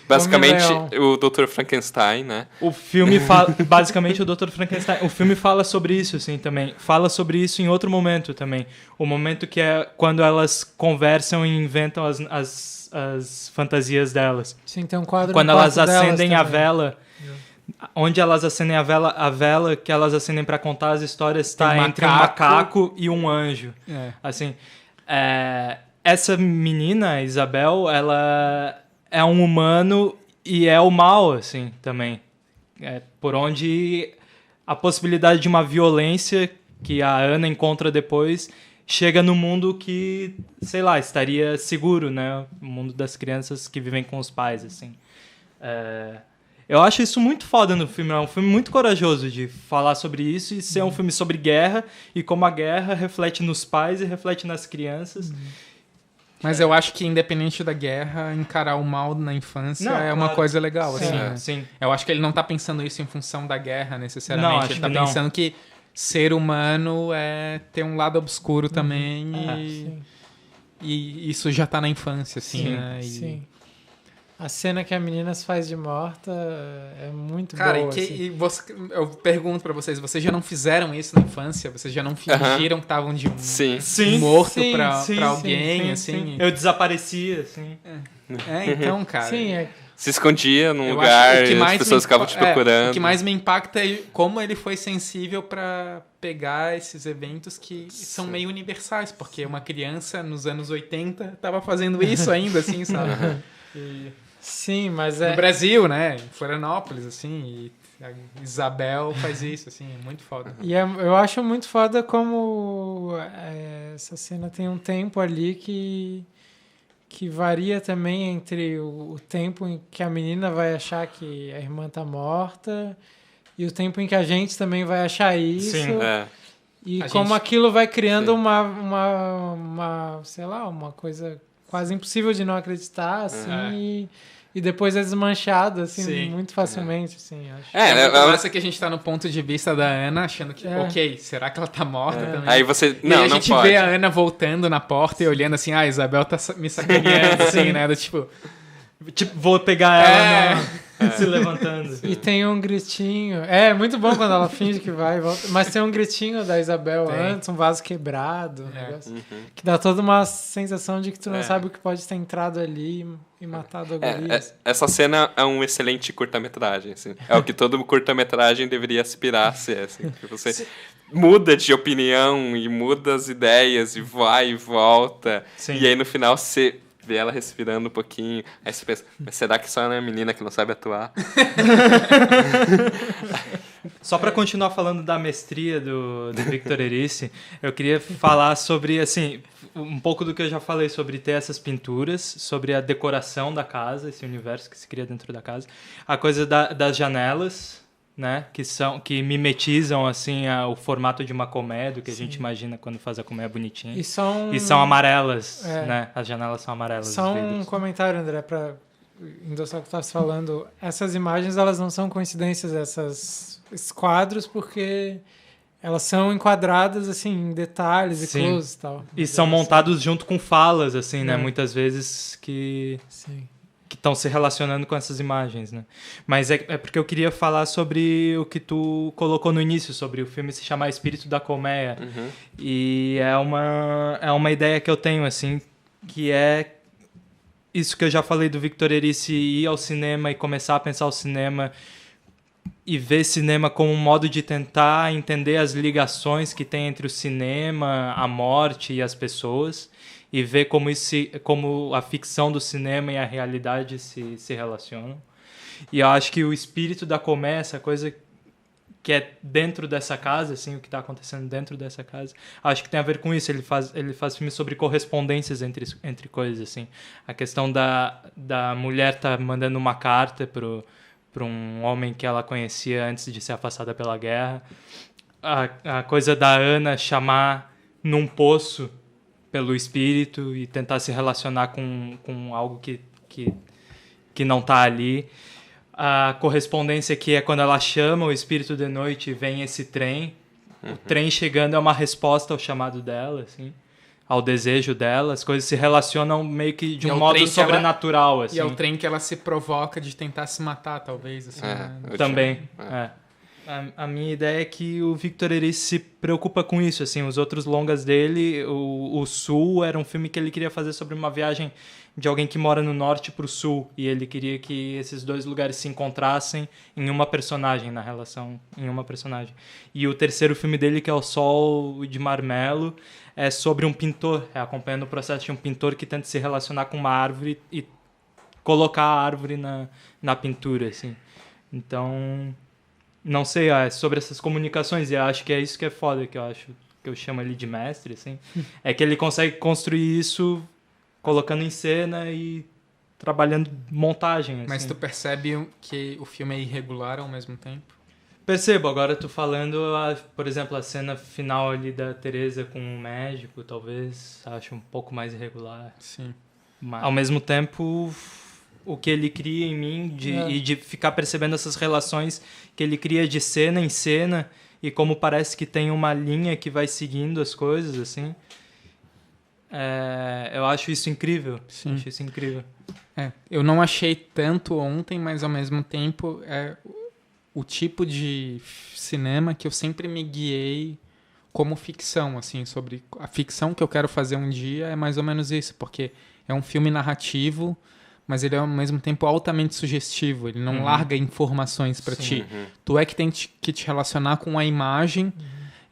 B: Basicamente,
D: Homem-Leão.
B: o Dr. Frankenstein, né?
A: O filme fala... basicamente, o Dr. Frankenstein... O filme fala sobre isso, assim, também. Fala sobre isso em outro momento também. O momento que é quando elas conversam e inventam as fantasias delas.
D: Sim, tem um quadro
A: Quando
D: no
A: elas
D: quarto delas
A: acendem a
D: também.
A: vela... Onde elas acendem a vela que elas acendem para contar as histórias está
C: Tem um
A: entre um macaco e um anjo.
C: É.
A: Assim, essa menina, Isabel, ela é um humano e é o mal, assim, também. Por onde a possibilidade de uma violência que a Ana encontra depois chega no mundo que, sei lá, estaria seguro, né? O mundo das crianças que vivem com os pais, assim. Eu acho isso muito foda no filme. É um filme muito corajoso de falar sobre isso e ser um filme sobre guerra e como a guerra reflete nos pais e reflete nas crianças.
C: Mas eu acho que, independente da guerra, encarar o mal na infância
A: Não,
C: é uma
A: claro.
C: coisa legal.
A: Sim,
C: Assim, né?
A: sim.
C: Eu acho que ele não tá pensando isso em função da guerra, necessariamente.
A: Não, acho
C: ele tá
A: que não.
C: pensando que ser humano é ter um lado obscuro também
D: Sim.
C: e isso já tá na infância, assim,
A: Sim,
C: né? E
D: Sim. A cena que a menina se faz de morta é muito
C: Cara,
D: boa. Assim.
C: eu pergunto pra vocês já não fizeram isso na infância? Vocês já não fingiram que estavam de
B: Sim.
C: morto
D: Sim,
C: pra
D: sim,
C: alguém,
D: sim,
C: assim?
D: sim.
A: Eu desaparecia, assim.
C: Então, cara...
D: Sim,
B: Se escondia num
C: eu
B: lugar
C: acho que
B: e as pessoas ficavam te procurando.
C: O que mais me impacta é como ele foi sensível pra pegar esses eventos que são meio universais, porque uma criança nos anos 80 tava fazendo isso ainda, assim, sabe? E
D: sim, mas
C: no Brasil, né? Em Florianópolis, assim, e a Isabel faz isso, assim, é muito foda.
D: E eu acho muito foda como essa cena tem um tempo ali que varia também entre o tempo em que a menina vai achar que a irmã tá morta e o tempo em que a gente também vai achar isso.
A: Sim,
D: E
C: A
D: como
C: gente-
D: aquilo vai criando uma, sei lá, uma coisa quase impossível de não acreditar, assim, e depois é desmanchado, assim,
C: Sim.
D: muito facilmente, assim, acho.
C: É
B: né,
C: muito massa que a gente tá no ponto de vista da Ana, achando que,
D: É.
C: ok, será que ela tá morta também?
B: Aí você...
C: E
B: Não,
C: aí a
B: não
C: gente
B: pode.
C: vê a Ana voltando na porta e olhando assim, a Isabel tá me sacaneando, assim, né? Do tipo,
A: Tipo, vou pegar ela se levantando.
D: E tem um gritinho. É muito bom quando ela finge que vai e volta. Mas tem um gritinho da Isabel
C: Tem.
D: antes, um vaso quebrado, um negócio, que dá toda uma sensação de que tu não sabe o que pode ter entrado ali e matado a guria.
B: Essa cena é um excelente curta-metragem, assim. É o que todo curta-metragem deveria aspirar a ser, assim. Que você muda de opinião e muda as ideias e vai e volta.
A: Sim.
B: E aí no final você vê ela respirando um pouquinho. Aí você pensa, mas será que só ela é uma menina que não sabe atuar?
A: Só para continuar falando da mestria do Victor Erice, eu queria falar sobre, assim, um pouco do que eu já falei sobre ter essas pinturas, sobre a decoração da casa, esse universo que se cria dentro da casa, a coisa das janelas, né, que mimetizam assim o formato de uma colmeia, do que a gente imagina quando faz a colmeia bonitinha.
D: E
A: são amarelas,
D: É.
A: né? As janelas são amarelas.
D: Só
A: os
D: um
A: vidros.
D: comentário, André, para endossar o que tu estava falando. Essas imagens, elas não são coincidências, esses quadros, porque elas são enquadradas, assim, em detalhes e
A: Sim.
D: close e tal.
A: E são montados junto com falas, assim, né?
D: É.
A: Muitas vezes que
D: Sim.
A: estão se relacionando com essas imagens, né? Mas é porque eu queria falar sobre o que tu colocou no início, sobre o filme se chamar Espírito da Colmeia. E é uma ideia que eu tenho, assim, que é isso que eu já falei do Victor Erice ir ao cinema e começar a pensar o cinema e ver cinema como um modo de tentar entender as ligações que tem entre o cinema, a morte e as pessoas, e ver como a ficção do cinema e a realidade se relacionam. E eu acho que o espírito da colmeia, essa coisa que é dentro dessa casa, assim, o que está acontecendo dentro dessa casa, acho que tem a ver com isso. Ele faz filmes sobre correspondências entre coisas, assim. A questão da mulher tá mandando uma carta para um homem que ela conhecia antes de ser afastada pela guerra. A coisa da Ana chamar num poço pelo espírito e tentar se relacionar com algo que não está ali. A correspondência que é quando ela chama o espírito de noite e vem esse trem. O trem chegando é uma resposta ao chamado dela, assim, ao desejo dela. As coisas se relacionam meio que de
C: E é
A: um
C: o
A: modo
C: trem que ela-
A: sobrenatural, assim.
C: E é o trem que ela se provoca de tentar se matar, talvez, assim, né?
A: Também, A minha ideia é que o Victor Erice se preocupa com isso, assim, os outros longas dele, o Sul era um filme que ele queria fazer sobre uma viagem de alguém que mora no norte pro sul, e ele queria que esses dois lugares se encontrassem em uma personagem, na relação em uma personagem. E o terceiro filme dele, que é O Sol de Marmelo, é sobre um pintor, acompanhando o processo de um pintor que tenta se relacionar com uma árvore e colocar a árvore na pintura, assim. Então, não sei, é sobre essas comunicações, e eu acho que é isso que é foda, que eu chamo ele de mestre, assim, é que ele consegue construir isso colocando em cena e trabalhando montagem, assim.
C: Mas tu percebe que o filme é irregular ao mesmo tempo?
A: Percebo, agora tu falando, por exemplo, a cena final ali da Teresa com o médico, talvez acho um pouco mais irregular.
C: Sim.
A: Mas, ao mesmo tempo, o que ele cria em mim e de ficar percebendo essas relações que ele cria de cena em cena e como parece que tem uma linha que vai seguindo as coisas, assim, Eu acho isso incrível.
C: Sim.
A: Acho isso incrível.
C: Eu não achei tanto ontem, mas ao mesmo tempo é o tipo de cinema que eu sempre me guiei como ficção, assim, sobre a ficção que eu quero fazer um dia é mais ou menos isso, porque é um filme narrativo, mas ele é ao mesmo tempo altamente sugestivo, ele não larga informações para ti. Tu é que tem que te relacionar com a imagem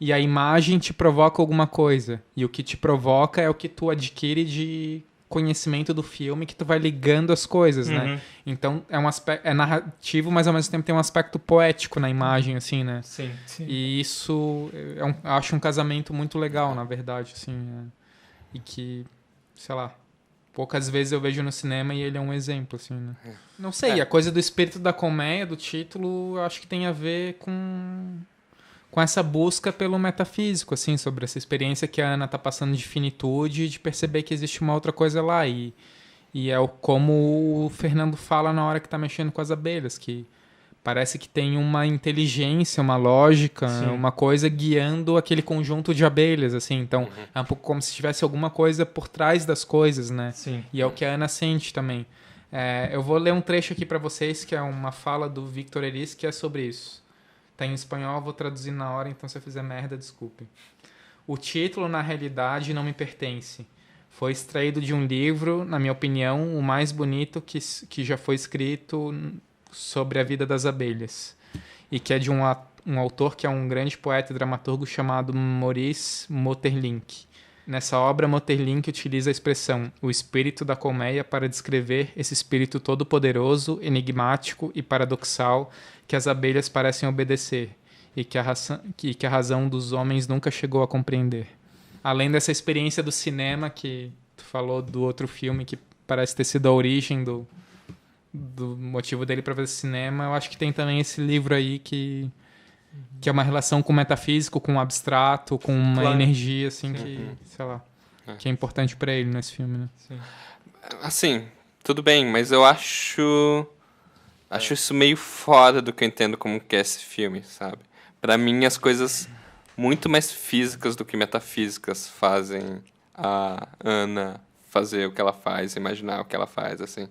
C: e a imagem te provoca alguma coisa, e o que te provoca é o que tu adquire de conhecimento do filme, que tu vai ligando as coisas, né? Então é um aspecto, é narrativo, mas ao mesmo tempo tem um aspecto poético na imagem, assim, né?
A: Sim.
C: E isso eu acho um casamento muito legal, na verdade, assim, e que, sei lá, poucas vezes eu vejo no cinema e ele é um exemplo, assim, né? Não sei, a coisa do espírito da colmeia, do título, eu acho que tem a ver com essa busca pelo metafísico, assim, sobre essa experiência que a Ana tá passando de finitude e de perceber que existe uma outra coisa lá. E como o Fernando fala na hora que tá mexendo com as abelhas, que parece que tem uma inteligência, uma lógica, uma coisa guiando aquele conjunto de abelhas, assim. Então, é um pouco como se tivesse alguma coisa por trás das coisas, né?
A: Sim.
C: E é o que a Ana sente também. Eu vou ler um trecho aqui para vocês, que é uma fala do Victor Eris, que é sobre isso. Tá em espanhol, vou traduzir na hora, então se eu fizer merda, desculpe. O título, na realidade, não me pertence. Foi extraído de um livro, na minha opinião, o mais bonito que já foi escrito sobre a vida das abelhas. E que é de um autor que é um grande poeta e dramaturgo chamado Maurice Maeterlinck. Nessa obra, Maeterlinck utiliza a expressão "o espírito da colmeia" para descrever esse espírito todo-poderoso, enigmático e paradoxal que as abelhas parecem obedecer e que a razão dos homens nunca chegou a compreender. Além dessa experiência do cinema que tu falou do outro filme que parece ter sido a origem do motivo dele para fazer cinema, eu acho que tem também esse livro aí que é uma relação com o metafísico, com o abstrato, com uma energia, assim, que, sei lá, que é importante pra ele nesse filme, né?
A: Sim.
B: Assim, tudo bem, mas eu acho isso meio fora do que eu entendo como que é esse filme, sabe? Pra mim, as coisas muito mais físicas do que metafísicas fazem a Ana fazer o que ela faz, imaginar o que ela faz, assim.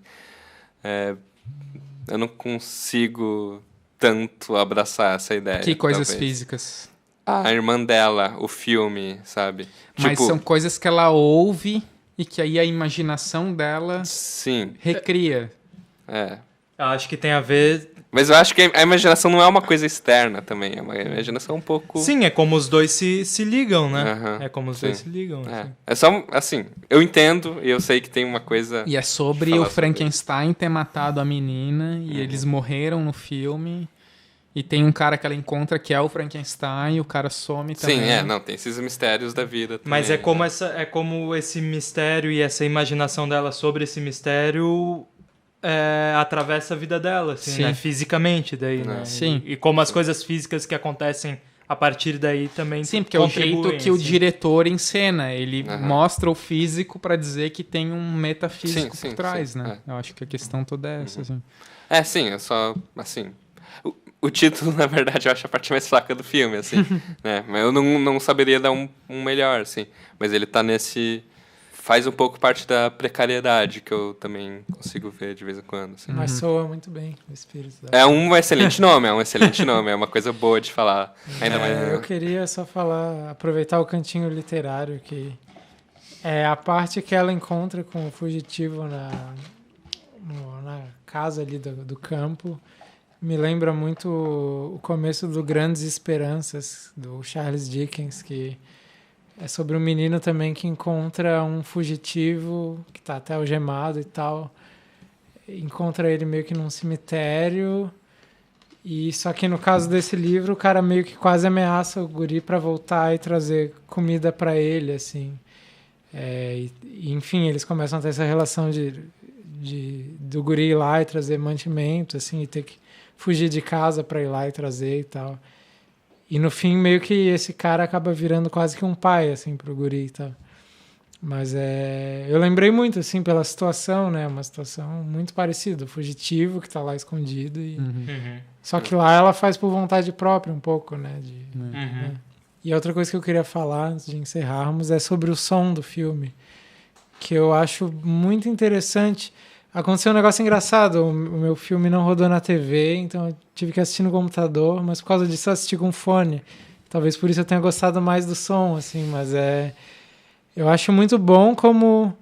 B: Eu não consigo tanto abraçar essa ideia.
C: Que coisas
B: talvez.
C: físicas?
B: A irmã dela, o filme, sabe?
C: Mas
B: tipo,
C: são coisas que ela ouve e que aí a imaginação dela
B: sim,
C: recria.
A: Eu acho que tem a ver...
B: Mas eu acho que a imaginação não é uma coisa externa também, é uma imaginação um pouco...
A: Sim, é como os dois se ligam, né?
B: Uhum,
A: É como os dois se ligam. Assim.
B: É só, assim, eu entendo e eu sei que tem uma coisa...
C: E é sobre o Frankenstein ter matado a menina e eles morreram no filme. E tem um cara que ela encontra que é o Frankenstein e o cara some também.
B: Sim, não, tem esses mistérios da vida também.
A: Mas é como esse mistério e essa imaginação dela sobre esse mistério atravessa a vida dela, assim, né? Fisicamente daí, né?
C: Sim.
A: E como as coisas físicas que acontecem a partir daí também.
C: Sim, porque é o jeito que o diretor encena. Ele mostra o físico pra dizer que tem um metafísico por trás, né? Eu acho que a questão toda é essa, assim.
B: Sim, eu só, assim... O título, na verdade, eu acho a parte mais fraca do filme, assim, né? Mas eu não saberia dar um melhor, assim. Mas ele tá nesse... Faz um pouco parte da precariedade que eu também consigo ver de vez em quando, assim.
D: Mas soa muito bem o espírito da...
B: É um excelente nome, é uma coisa boa de falar. Ainda mais...
D: Eu queria só aproveitar o cantinho literário, que é a parte que ela encontra com o fugitivo na casa ali do campo. Me lembra muito o começo do Grandes Esperanças, do Charles Dickens, que é sobre um menino também que encontra um fugitivo que está até algemado e tal. Encontra ele meio que num cemitério. E só que no caso desse livro, o cara meio que quase ameaça o guri para voltar e trazer comida para ele, assim. Enfim, eles começam a ter essa relação do guri ir lá e trazer mantimento, assim, e ter que fugir de casa para ir lá e trazer e tal. E no fim, meio que esse cara acaba virando quase que um pai, assim, pro guri e tal. Mas eu lembrei muito, assim, pela situação, né? Uma situação muito parecida. O fugitivo que tá lá escondido. Só que lá ela faz por vontade própria um pouco, né? Né? E outra coisa que eu queria falar, antes de encerrarmos, é sobre o som do filme, que eu acho muito interessante. Aconteceu um negócio engraçado, o meu filme não rodou na TV, então eu tive que assistir no computador, mas por causa disso eu assisti com fone. Talvez por isso eu tenha gostado mais do som, assim, mas eu acho muito bom como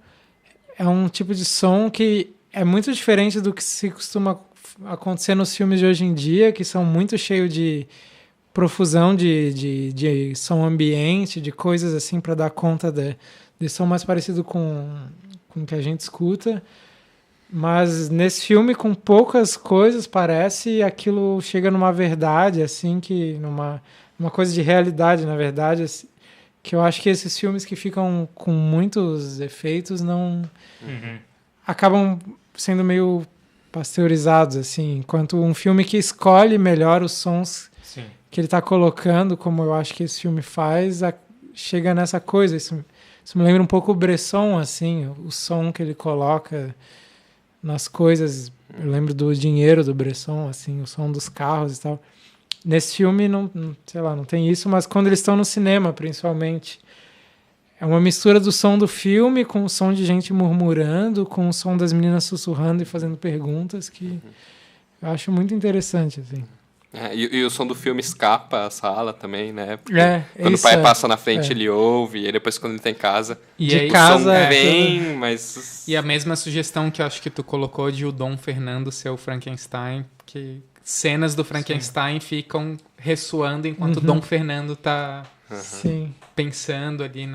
D: é um tipo de som que é muito diferente do que se costuma acontecer nos filmes de hoje em dia, que são muito cheios de profusão de som ambiente, de coisas assim para dar conta de som mais parecido com o que a gente escuta. Mas nesse filme, com poucas coisas, parece aquilo chega numa verdade, assim, que numa coisa de realidade, na verdade, assim, que eu acho que esses filmes que ficam com muitos efeitos não acabam sendo meio pasteurizados, assim, enquanto um filme que escolhe melhor os sons que ele está colocando, como eu acho que esse filme faz, chega nessa coisa. Isso me lembra um pouco o Bresson, assim, o som que ele coloca nas coisas. Eu lembro do Dinheiro do Bresson, assim, o som dos carros e tal. Nesse filme, não tem isso, mas quando eles estão no cinema, principalmente, é uma mistura do som do filme com o som de gente murmurando, com o som das meninas sussurrando e fazendo perguntas, que eu acho muito interessante, assim.
B: E o som do filme escapa a sala também, né? Porque quando o
D: isso
B: pai passa na frente, ele ouve, e depois quando ele tá em casa,
C: E
D: de
C: aí,
D: casa
B: o som vem, mas...
C: E a mesma sugestão que eu acho que tu colocou de o Dom Fernando ser o Frankenstein, que cenas do Frankenstein ficam ressoando enquanto o Dom Fernando tá pensando ali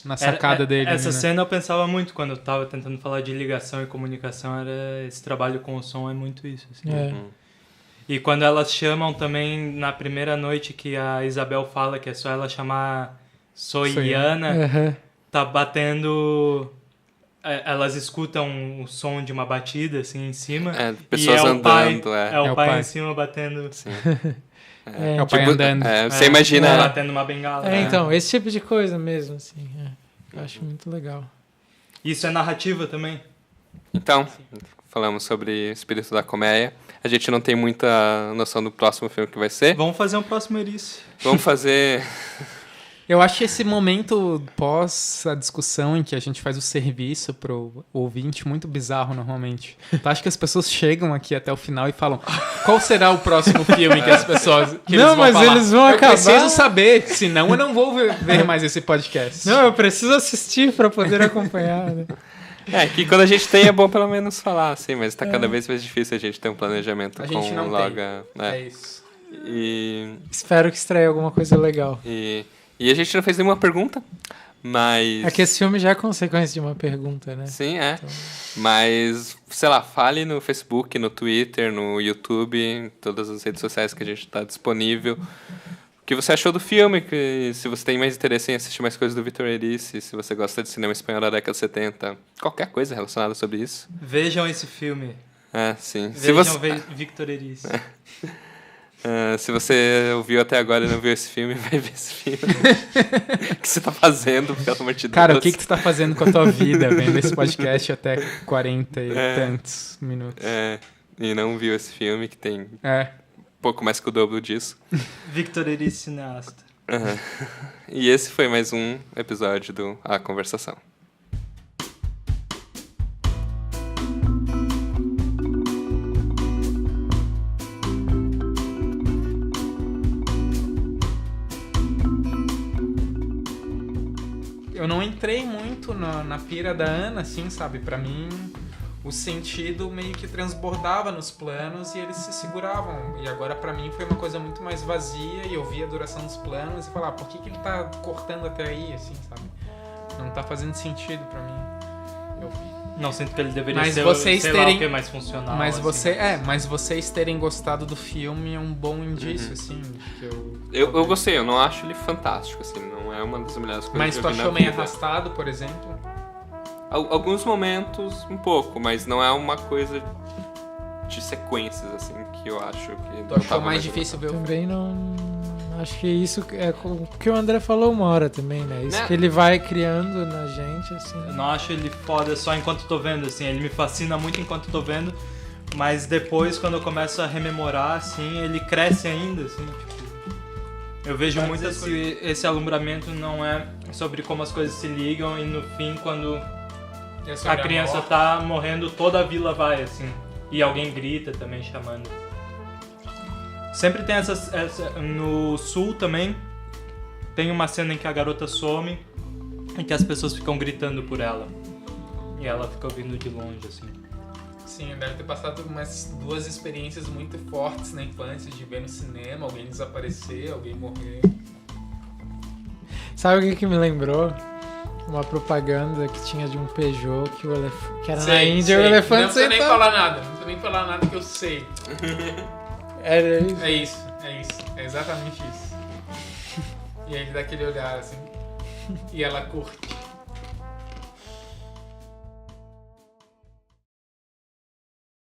C: na sacada dele.
A: Essa
C: né?
A: cena eu pensava muito quando eu tava tentando falar de ligação e comunicação, era esse trabalho com o som, é muito isso. Assim. E quando elas chamam também, na primeira noite que a Isabel fala que é só ela chamar Soiana, tá batendo... Elas escutam o som de uma batida, assim, em cima.
B: Pessoas andando.
A: É o pai em cima batendo...
B: Sim.
C: É o pai andando.
B: Você imagina...
A: batendo uma bengala.
D: Então, esse tipo de coisa mesmo, assim. Eu acho muito legal.
A: Isso é narrativa também.
B: Então, falamos sobre o espírito da colmeia. A gente não tem muita noção do próximo filme que vai ser.
A: Vamos fazer um próximo Erice.
B: Vamos fazer...
C: Eu acho esse momento pós a discussão em que a gente faz o serviço pro ouvinte muito bizarro normalmente. Eu acho que as pessoas chegam aqui até o final e falam: qual será o próximo filme que as pessoas que
D: não,
C: eles vão
D: mas
C: falar?
D: eles vão acabar.
C: Eu preciso saber, senão eu não vou ver mais esse podcast.
D: Não, eu preciso assistir para poder acompanhar. Né?
B: Que quando a gente tem é bom pelo menos falar, assim, mas tá cada vez mais difícil a gente ter um planejamento
C: a
B: com
C: gente não
B: logo.
C: tem. É isso.
D: Espero que estreie alguma coisa legal.
B: E a gente não fez nenhuma pergunta, mas...
D: É que esse filme já é consequência de uma pergunta, né?
B: Sim, Então... Mas, sei lá, fale no Facebook, no Twitter, no YouTube, em todas as redes sociais que a gente está disponível. O que você achou do filme, que, se você tem mais interesse em assistir mais coisas do Victor Erice, se você gosta de cinema espanhol da década de 70, qualquer coisa relacionada sobre isso.
A: Vejam esse filme.
B: Sim.
A: Vejam Victor Erice.
B: Se você ouviu até agora e não viu esse filme, vai ver esse filme. O que você tá fazendo, pelo amor de Deus?
C: Cara, o que tu tá fazendo com a tua vida, vendo esse podcast até 40 e tantos minutos?
B: E não viu esse filme, que tem pouco mais que o dobro disso.
A: Victor Erice, cineasta.
B: E esse foi mais um episódio do A Conversação.
C: Eu não entrei muito na pira da Ana, assim, sabe? Pra mim, o sentido meio que transbordava nos planos e eles se seguravam. E agora, pra mim, foi uma coisa muito mais vazia e eu via a duração dos planos e falava, por que ele tá cortando até aí, assim, sabe? Não tá fazendo sentido pra mim. Eu vi.
A: Não sinto que ele deveria
C: mas
A: ser
C: vocês
A: sei
C: terem...
A: lá, o que é mais funcional.
C: Mas,
A: assim,
C: mas vocês terem gostado do filme é um bom indício, assim. Que
B: eu gostei, eu não acho ele fantástico, assim, não é uma das melhores coisas
C: mas
B: que eu
C: tu
B: vi
C: achou
B: na
C: meio
B: vida.
C: arrastado, por exemplo?
B: Alguns momentos, um pouco, mas não é uma coisa de sequências, assim, que eu acho que...
C: Tu achou mais difícil ver o filme?
D: Também não... Acho que isso é o que o André falou uma hora também, né? Isso que ele vai criando na gente, assim.
A: Eu não acho ele foda só enquanto tô vendo, assim. Ele me fascina muito enquanto tô vendo, mas depois, quando eu começo a rememorar, assim, ele cresce ainda, assim, tipo... Eu vejo muito esse alumbramento não é sobre como as coisas se ligam e no fim, quando a criança tá morrendo, toda a vila vai, assim. E alguém grita também, chamando. Sempre tem no sul também, tem uma cena em que a garota some e que as pessoas ficam gritando por ela. E ela fica ouvindo de longe, assim.
C: Sim, deve ter passado umas 2 experiências muito fortes na infância, de ver no cinema, alguém desaparecer, alguém morrer.
D: Sabe o que me lembrou? Uma propaganda que tinha de um Peugeot que era na Índia, o elefante
C: não precisa nem falar nada, não precisa nem falar nada que eu sei.
D: Era isso.
C: É isso, é exatamente isso. E aí ele dá aquele olhar assim, e ela curte.